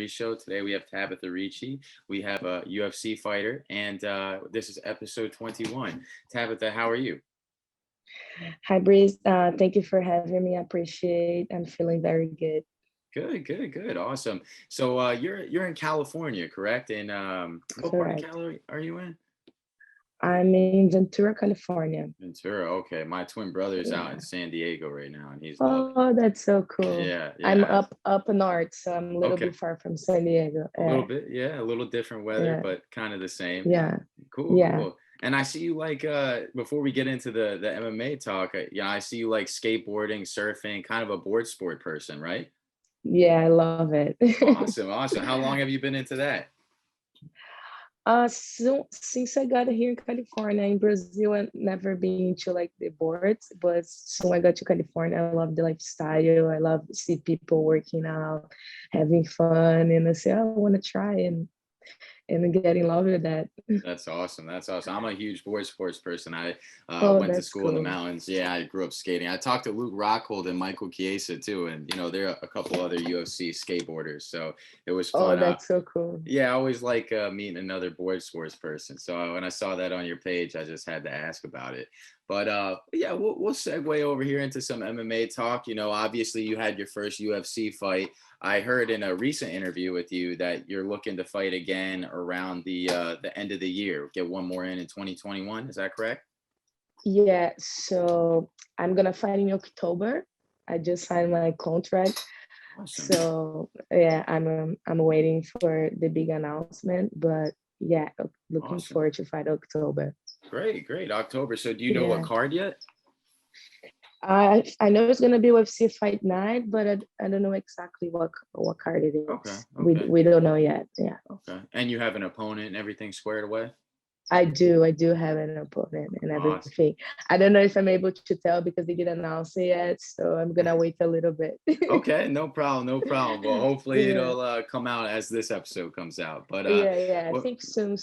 BREEZ show. Today we have Tabatha Ricci. We have a UFC fighter, and this is episode 21. Tabitha, how are you? Hi, Breeze. Thank you for having me. I appreciate. I'm feeling very good. Good. Awesome. So you're in California, correct? And what part of Correct. Cali are you in? I'm in Ventura, California. Ventura. Okay, my twin brother's out in Yeah. San Diego right now, and he's loving Oh, that's so it. cool. Yeah, I'm yeah. up north, so I'm a little Okay, bit far from San Diego. a little bit. Yeah, a little different weather, Yeah, but kind of the same. yeah, Cool, yeah, cool. And I see you like before we get into the MMA talk, yeah, I see you like skateboarding, surfing, kind of a board sport person, right? yeah. I love it. Awesome, awesome. How long have you been into that? So since I got here in California, in Brazil, I never been into like the boards, but so I got to California. I love the lifestyle. I love to see people working out, having fun, and I say, "Oh, I want to try and get in love with that." That's awesome. That's awesome. I'm a huge board sports person. I Oh, went to that's school in the cool. mountains. Yeah, I grew up skating. I talked to Luke Rockhold and Michael Chiesa too, and there are a couple other UFC skateboarders. So it was Oh, fun. that's so cool. Yeah, I always like meeting another board sports person. So when I saw that on your page, I just had to ask about it. But yeah, we'll segue over here into some MMA talk. Obviously you had your first UFC fight. I heard in a recent interview with you that you're looking to fight again around the end of the year. Get one more in 2021. Is that correct? Yeah, so I'm gonna fight in October. I just signed my contract, Awesome. so yeah, I'm waiting for the big announcement. But yeah, looking Awesome. forward to fight October. Great. October. So do you know what Yeah, card yet? I know it's gonna be UFC Fight Night, but I don't know exactly what card it Okay. is. We Okay. we don't know yet. Yeah. Okay. And you have an opponent and everything squared away? I do have an opponent and Awesome. everything. I don't know if I'm able to tell because they didn't announce it yet, so I'm gonna wait a little bit. Okay, no problem, no problem. Well, hopefully Yeah, it'll come out as this episode comes out. But yeah. I what think soon.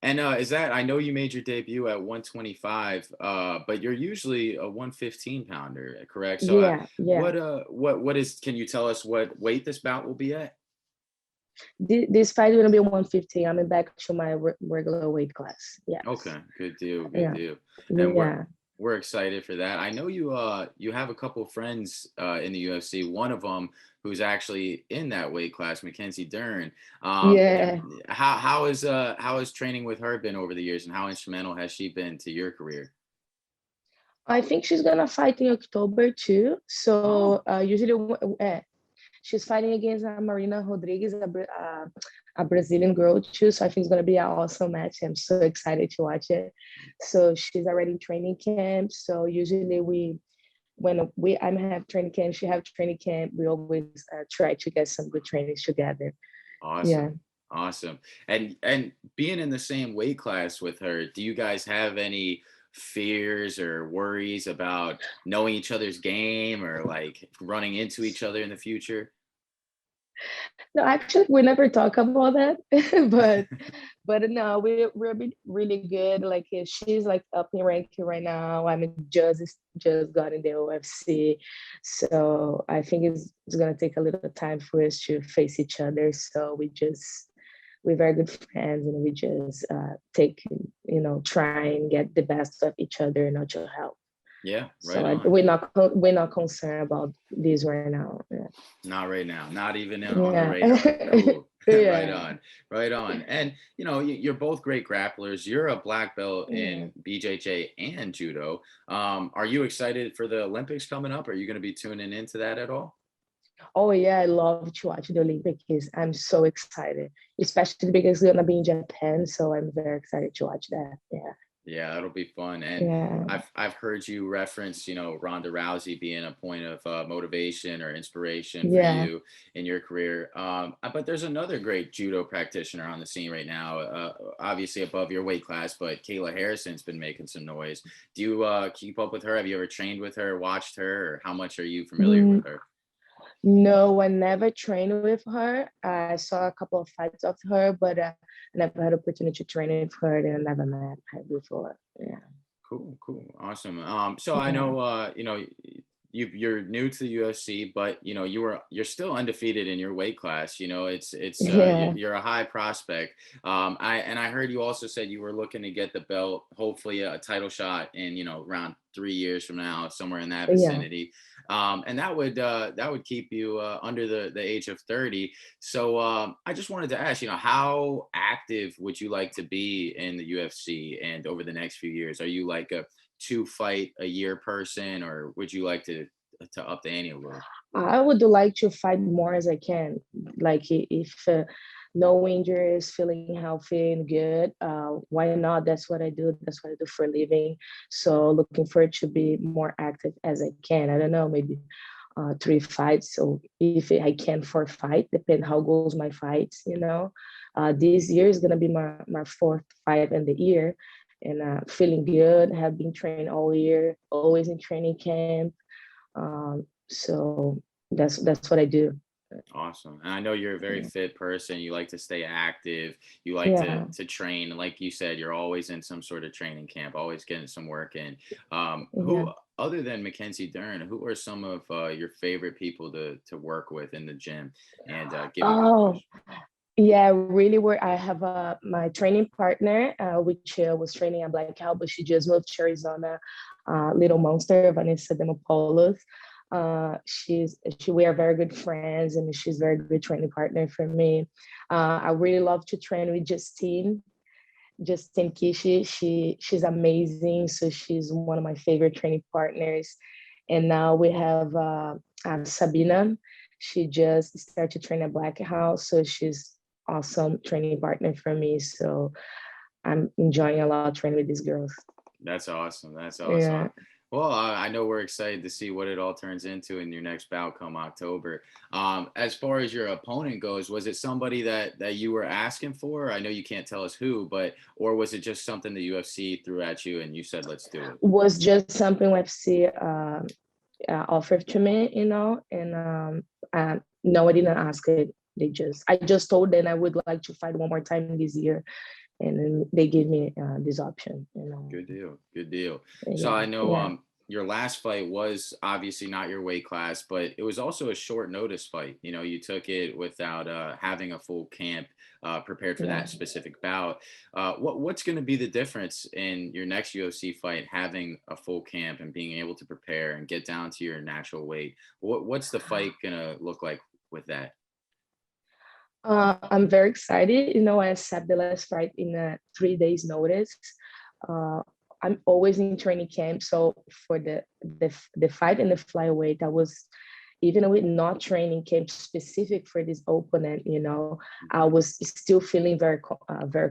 and is that I know you made your debut at 125, but you're usually a 115 pounder, correct? So Yeah. what is can you tell us what weight this bout will be at? This fight is gonna be 115. I'm back to my regular weight class. Yes. Okay, good Yeah. deal. And Yeah. we're excited for that. I know you have a couple friends in the UFC. One of them who's actually in that weight class, Mckenzie Dern. Yeah. How is training with her been over the years, and how instrumental has she been to your career? I think she's gonna fight in October too. Oh, So usually she's fighting against Marina Rodriguez, a Brazilian girl too. So I think it's gonna be an awesome match. I'm so excited to watch it. So she's already in training camp. So usually when we I have training camp, she have training camp. We always try to get some good trainings together. Yeah. awesome, awesome. And being in the same weight class with her, do you guys have any fears or worries about knowing each other's game or like running into each other in the future? No, actually, we never talk about that, but no, we're really good. Like she's like up in ranking right now. I'm just got in the UFC, so I think it's gonna take a little time for us to face each other. So we're very good friends, and we just take try and get the best of each other, not to help. Yeah, So right on. we're not concerned about this right now. Yeah. Not right now. Not even on the Yeah. radar. Cool. Right Yeah. on. Right on. And you're both great grapplers. You're a black belt Yeah. in BJJ and judo. Are you excited for the Olympics coming up? Are you going to be tuning into that at all? Oh yeah, I love to watch the Olympics. I'm so excited, especially because it's gonna be in Japan. So I'm very excited to watch that. Yeah. Yeah, it'll be fun. And Yeah. I've heard you reference, Ronda Rousey being a point of motivation or inspiration for Yeah. you in your career. But there's another great judo practitioner on the scene right now, obviously above your weight class, but Kayla Harrison's been making some noise. Do you keep up with her? Have you ever trained with her, watched her, or how much are you familiar with Mm, her? no, I never trained with her. I saw a couple of fights of her, but I never had opportunity to train with her, and I never met her before. Yeah. Cool, awesome. So I Yeah. know, you're new to the UFC, but you know you're still undefeated in your weight class. You know, Yeah. you're a high prospect. I heard you also said you were looking to get the belt, hopefully a title shot in, you know, around 3 years from now, somewhere in that Yeah. vicinity. And that would keep you under the age of 30. So I just wanted to ask, you know, how active would you like to be in the UFC and over the next few years? Are you like a 2 fight a year person, or would you like to up the ante a little? I would like to fight more as I can. Like if no injuries, feeling healthy and good, why not? That's what I do. That's what I do for a living. So looking forward to be more active as I can. I don't know, maybe 3 fights. So if I can 4 fight, depend how goes my fights, you know. This year is gonna be my fourth fight in the year, and feeling good. Have been training all year, always in training camp. So that's what I do. Awesome. And I know you're a very Yeah. fit person. You like to stay active. You like Yeah. to train. Like you said, you're always in some sort of training camp, always getting some work in. Yeah. Who, other than Mckenzie Dern, who are some of your favorite people to work with in the gym and give you good push? Oh, yeah, really. Where I have my training partner, which was training at Black Cow, but she just moved to Arizona. Little Monster, Vanessa Demopoulos. We are very good friends, and she's very good training partner for me. I really love to train with Justine Kishi. She's amazing. So she's one of my favorite training partners. And now we have Sabina. She just started to train at Black House, so she's awesome training partner for me. So I'm enjoying a lot training with these girls. That's awesome. That's awesome. Yeah. Well, I know we're excited to see what it all turns into in your next bout come October. As far as your opponent goes, was it somebody that you were asking for? I know you can't tell us who, but or was it just something the UFC threw at you and you said, "Let's do it"? Was just something UFC offered to me, you know, and no, I didn't ask it. I just told them I would like to fight one more time this year, and then they gave me this option, you know. Good deal. Good deal. So Yeah, I know yeah, your last fight was obviously not your weight class, but it was also a short notice fight. You know, you took it without having a full camp prepared for yeah. that specific bout. What's going to be the difference in your next UFC fight having a full camp and being able to prepare and get down to your natural weight? What's the fight going to look like with that? I'm very excited. You know, I accept the last fight in 3 days notice. Uh, I'm always in training camp, so for the fight in the flyweight, I was even with not training camp specific for this opponent. You know, I Mhm. was still feeling very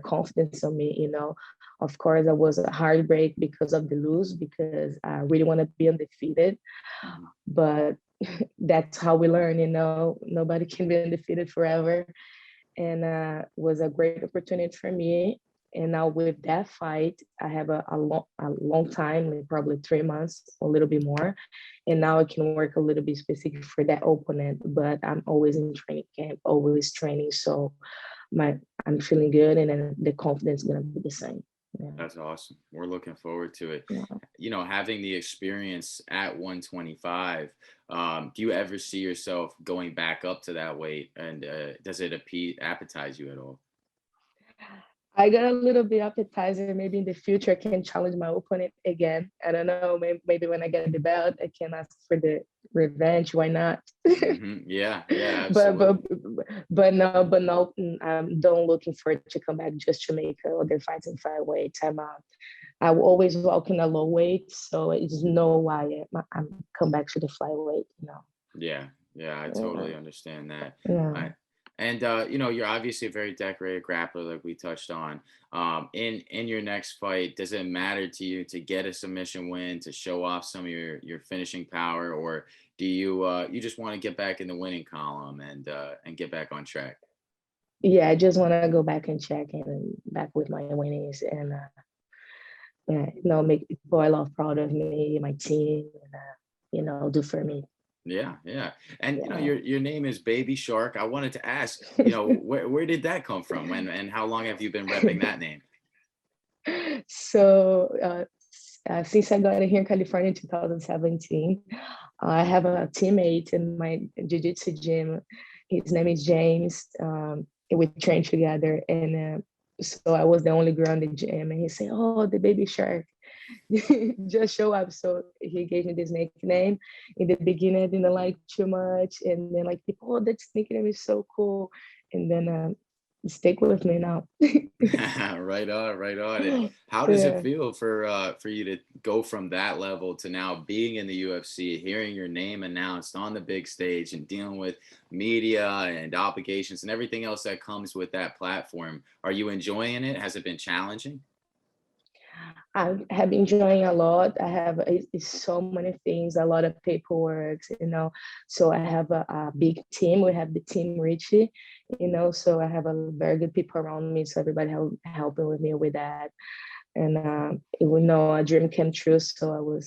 confident on me. You know, of course, I was a heartbreak because of the lose because I really want to be undefeated, Mhm. but that's how we learn. You know, nobody can be undefeated forever, and was a great opportunity for me. And now with that fight, I have a long time, like probably 3 months, a little bit more, and now I can work a little bit specific for that opponent. But I'm always in training camp, always training, so my I'm feeling good, and then the confidence is gonna be the same. Yeah, That's awesome. We're looking forward to it. yeah. You know, having the experience at 125, do you ever see yourself going back up to that weight? And does it appetize you at all? I got a little bit appetizer. Maybe in the future, I can challenge my opponent again. I don't know. Maybe when I get the belt, I can ask for the revenge. Why not? Yeah, yeah, but but absolutely. but no. I'm don't looking for it to come back just to make other fights in flyweight. I will always walk in a low weight, so it's no why I'm come back to the flyweight. Yeah, yeah, I Yeah, totally understand that. yeah. I, and you know, you're obviously a very decorated grappler, like we touched on. In your next fight, does it matter to you to get a submission win, to show off some of your finishing power, or do you just want to get back in the winning column and get back on track? Yeah, I just want to go back and check and back with my winnings and yeah, make people I love proud of me, my team, and do for me. Yeah, yeah. And you know, Yeah. your name is Baby Shark. I wanted to ask, you know, where did that come from? And how long have you been repping that name? So since I got here in California in 2017, I have a teammate in my jiu-jitsu gym. His name is James. We train together, and so I was the only girl in the gym. And he said, "Oh, the baby shark." Just show up. So he gave me this nickname. In the beginning, I didn't like too much, and then like people, oh, that nickname is so cool. And then stick with me now. Right on, right on. And how does it Yeah. feel for you to go from that level to now being in the UFC, hearing your name announced on the big stage, and dealing with media and obligations and everything else that comes with that platform? Are you enjoying it? Has it been challenging? I have been enjoying a lot. I have it's so many things, a lot of paperwork, you know. So I have a big team. We have the team Ricci, you know. So I have a very good people around me. So everybody helping with me with that. And we know a dream came true. So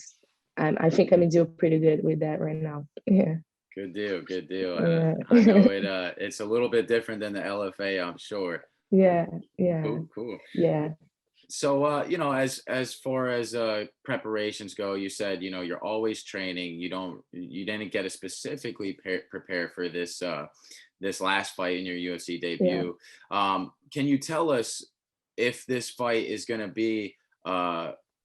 I think I'm doing pretty good with that right now. Yeah. Good deal, good deal. Yeah. I know it's a little bit different than the LFA, I'm sure. Yeah. Yeah. Cool, cool. Yeah. So as far as preparations go, you said you're always training. You didn't get to specifically prepare for this last fight in your UFC Yeah. debut. Can you tell us if this fight is going to be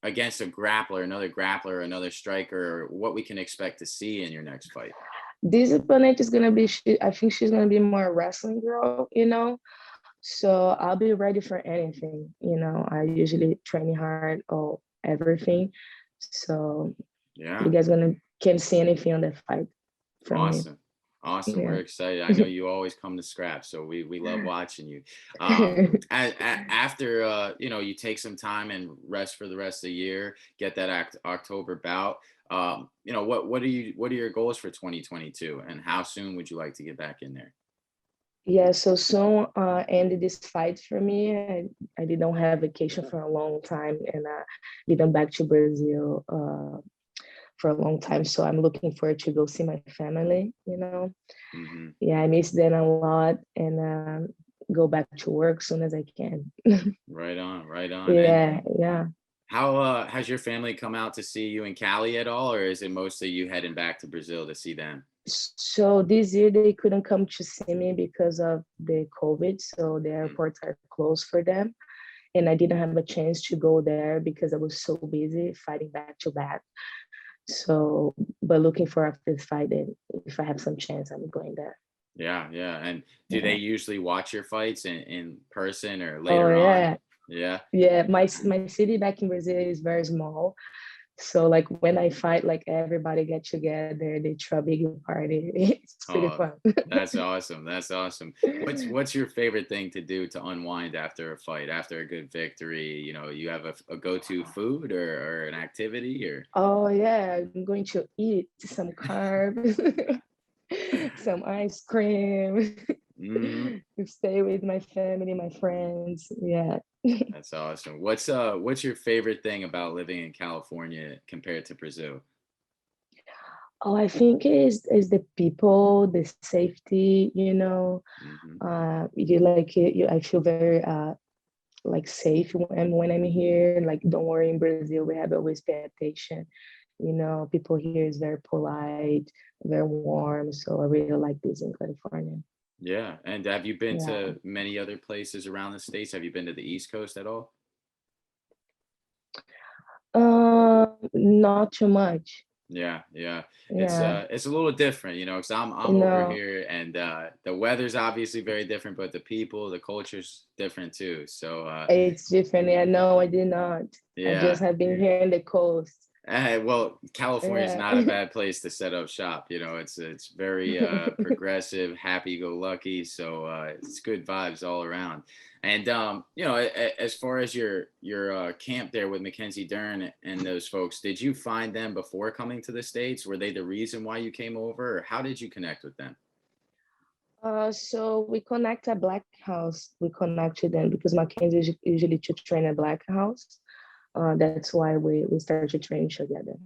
against another grappler, another striker, or what we can expect to see in your next fight? This opponent is gonna be. I think she's gonna be more a wrestling girl, you know. So I'll be ready for anything. You know, I usually train hard or everything. So you Yeah. guys gonna can see anything on the fight from me. Awesome. Awesome. We're Yeah. excited. I know you always come to scrap, so we love watching you. After you take some time and rest for the rest of the year, get that October bout. What are your goals for 2022, and how soon would you like to get back in there? Yeah, so soon ended this fight for me. I didn't have vacation for a long time, and I didn't back to Brazil for a long time. So I'm looking forward to go see my family, you know. Hmm. Yeah, I miss them a lot, and go back to work soon as I can. Right on, right on. And Yeah, yeah. how has your family come out to see you in Cali at all, or is it mostly you heading back to Brazil to see them? So this year they couldn't come to see me because of the COVID. So the Mm. airports are closed for them. And I didn't have a chance to go there because I was so busy fighting back to back. So, but looking for after this fight, and if I have some chance, I'm going there. Yeah, yeah. And do they Yeah. usually watch your fights in person or Oh later on? yeah, Yeah. yeah. My city back in Brazil is very small. So like when I fight, like everybody get together, they throw a big party. It's pretty Oh, fun. that's awesome. That's awesome. What's your favorite thing to do to unwind after a fight, after a good victory? You have a go-to food or an activity or Oh yeah, I'm going to eat some carbs, some ice cream, hmm. stay with my family, my friends. Yeah. That's awesome. What's your favorite thing about living in California compared to Brazil? Oh, I think is the people, the safety, you know. Hmm. You like it, I feel very like safe when I'm here. Like don't worry, in Brazil we have always pay attention. You know, people here is very polite, very warm. So I really like this in California. Yeah. And have you been Yeah. to many other places around the states? Have you been to the East Coast at all? Not too much. Yeah, yeah. Yeah. It's a little different, because I'm over No, here and the weather's obviously very different, but the people, the culture's different too. So it's different. Yeah, no, I did not. I just yeah. have been here in the coast. Well, California is Yeah. not a bad place to set up shop. It's very progressive, happy-go-lucky. So it's good vibes all around. And as far as your camp there with Mckenzie Dern and those folks, did you find them before coming to the States? Were they the reason why you came over, or how did you connect with them? So we connect at Black House. We connect to them because Mackenzie usually to train at Black House. That's why we started to train together.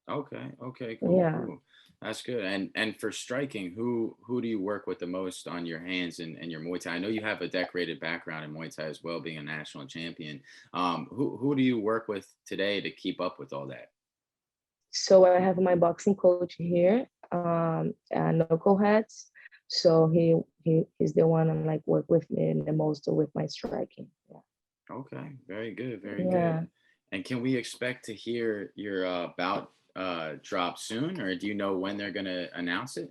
Okay, okay, cool, Yeah, cool. That's good. And for striking, who do you work with the most on your hands and your Muay Thai? I know you have a decorated background in Muay Thai as well, being a national champion. Who do you work with today to keep up with all that? So I have my boxing coach here, knuckleheads. So he's the one I'm like work with me the most with my striking. Yeah. Okay, very good, very good. Yeah. And can we expect to hear your bout drop soon, or do you know when they're gonna announce it?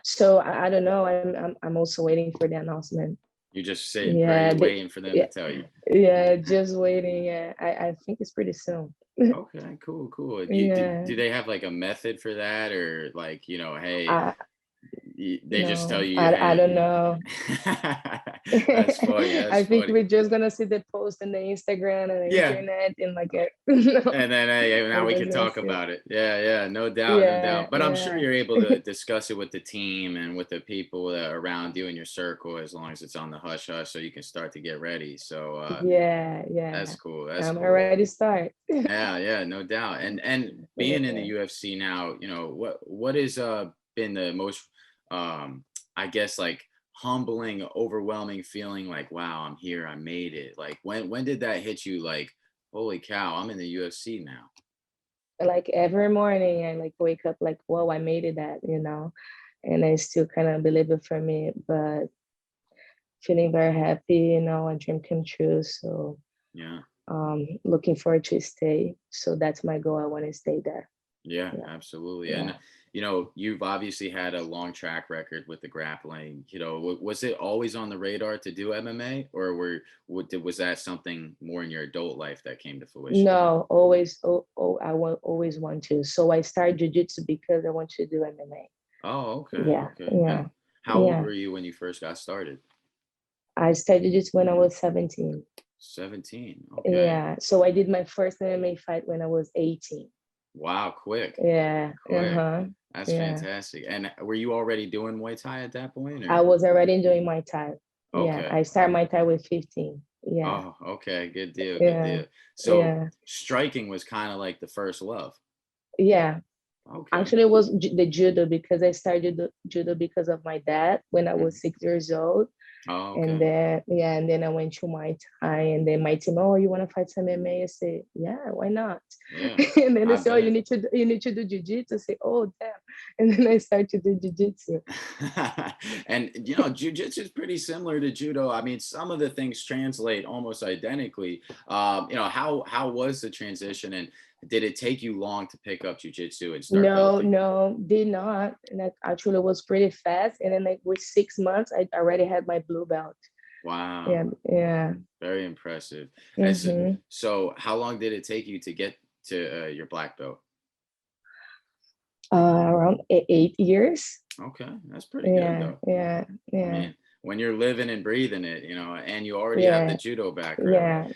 So I don't know. I'm also waiting for the announcement. You're just sitting Yeah, pretty, waiting for them to yeah, tell you. yeah, just waiting. Yeah, I think it's pretty soon. Okay, cool, cool. Yeah. Do they have like a method for that, or like, hey, I they just tell no, you, I hey, don't know. that's funny. That's I think funny. we're just gonna see the post in the Instagram and the Yeah. internet and like it. No, And then hey, now we're we just can gonna talk see it. about it. Yeah, yeah, no doubt, no doubt. Yeah, But I'm sure yeah. you're able to discuss it with the team and with the people that are around you in your circle, as long as it's on the hush hush, so you can start to get ready. So Yeah, that's yeah. cool. That's I'm cool. already start. Yeah, yeah, no doubt. And being in the Yeah. UFC now, what is been the most I guess like humbling, overwhelming feeling like, wow, I'm here, I made it. Like when did that hit you like, holy cow, I'm in the UFC now? Like every morning I like wake up like, whoa, I made it that. And I still kind of believe it for me, but feeling very happy, a dream come true. So Yeah. looking forward to stay. So that's my goal. I want to stay there. Yeah, Yeah. absolutely. And Yeah. you've obviously had a long track record with the grappling. Was it always on the radar to do MMA, or was that something more in your adult life that came to fruition? No, always. I want always want to. So I started jujutsu because I want to do MMA. Oh, okay, Yeah, okay. yeah, And how old yeah. were you when you first got started? I started jujutsu when I was 17. 17. Okay. Yeah. So I did my first MMA fight when I was 18. Wow, quick, Yeah. quick. Uh-huh. That's Yeah. fantastic. And were you already doing Muay Thai at that point, I or? was already doing my time. Yeah. Okay. I started my time with 15. Yeah. Oh, okay. Good deal. Good Yeah. deal. So Yeah. striking was kind of like the first love. Yeah. Okay. Actually, it was the judo because I started the judo because of my dad when I was Mhm. 6 years old. Oh, And okay. then, yeah, and then I went to my Thai, and then my team, oh, you want to fight some MMA? I say, yeah, why not? Yeah, And then they I say, oh, you bet. need to do jujitsu. I say, oh, damn. And then I start to do jujitsu. And jujitsu is pretty similar to judo. I mean, some of the things translate almost identically. How was the transition, and did it take you long to pick up jujitsu and start No, belting? no, did not. And that actually was pretty fast. And then like with 6 months, I already had my blue belt. Wow, Yeah, yeah. very impressive. And so, Mm-hmm. so how long did it take you to get to your black belt? Around 8 years. Okay, that's pretty good Yeah, though. yeah, I yeah, mean, when you're living and breathing it, and you already have the yeah. judo background,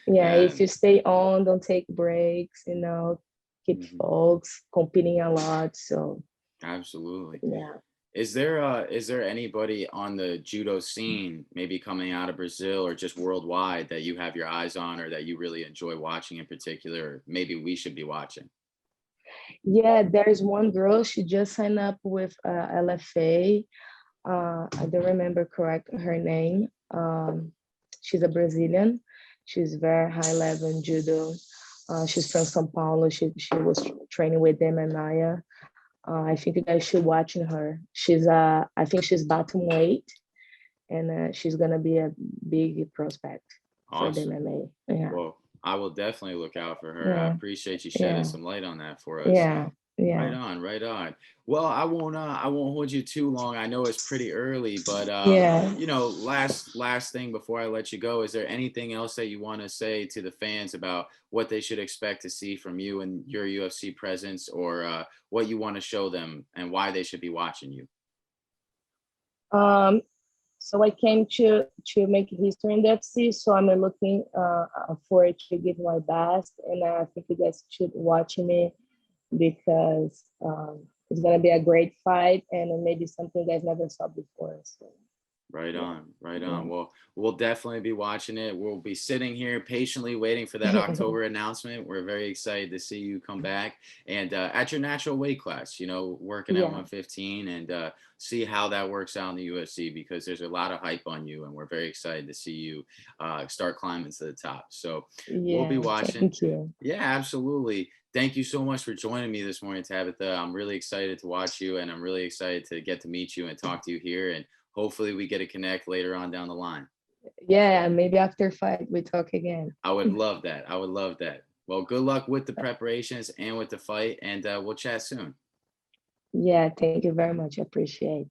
Yeah, yeah. If and you stay on, don't take breaks, keep mhm, folks competing a lot. So absolutely. yeah. Is there anybody on the judo scene, maybe coming out of Brazil or just worldwide, that you have your eyes on, or that you really enjoy watching in particular, or maybe we should be watching? Yeah, there's one girl, she just signed up with LFA. I don't remember correct her name. She's a Brazilian. She's very high level in judo. She's from São Paulo. She was training with them and Naya. I think you guys should watching her. I think she's bottom weight, and she's gonna be a big prospect for the Awesome. MMA. Yeah, Well, I will definitely look out for her. I yeah, appreciate you shedding yeah, some light on that for us. yeah, Right yeah, on, right on. Well, I won't hold you too long. I know it's pretty early, but yeah. last thing before I let you go, is there anything else that you want to say to the fans about what they should expect to see from you and your UFC presence, or what you want to show them and why they should be watching you? Um, so I came to make history in the FC. So I'm looking for it to give my best, and I think you guys should watch me because it's gonna be a great fight and maybe something you guys never saw before. So Right Yeah. on, right on. Yeah. Well, we'll definitely be watching it. We'll be sitting here patiently waiting for that October announcement. We're very excited to see you come back and at your natural weight class, you know, working at Yeah. 115 and see how that works out in the UFC because there's a lot of hype on you and we're very excited to see you start climbing to the top. So we'll be Yeah. watching. Thank you. Yeah, absolutely. Thank you so much for joining me this morning, Tabitha. I'm really excited to watch you and I'm really excited to get to meet you and talk to you here. And hopefully we get to connect later on down the line. Yeah. Maybe after fight we talk again. I would love that. I would love that. Well, good luck with the preparations and with the fight, and we'll chat soon. Yeah. Thank you very much. I appreciate.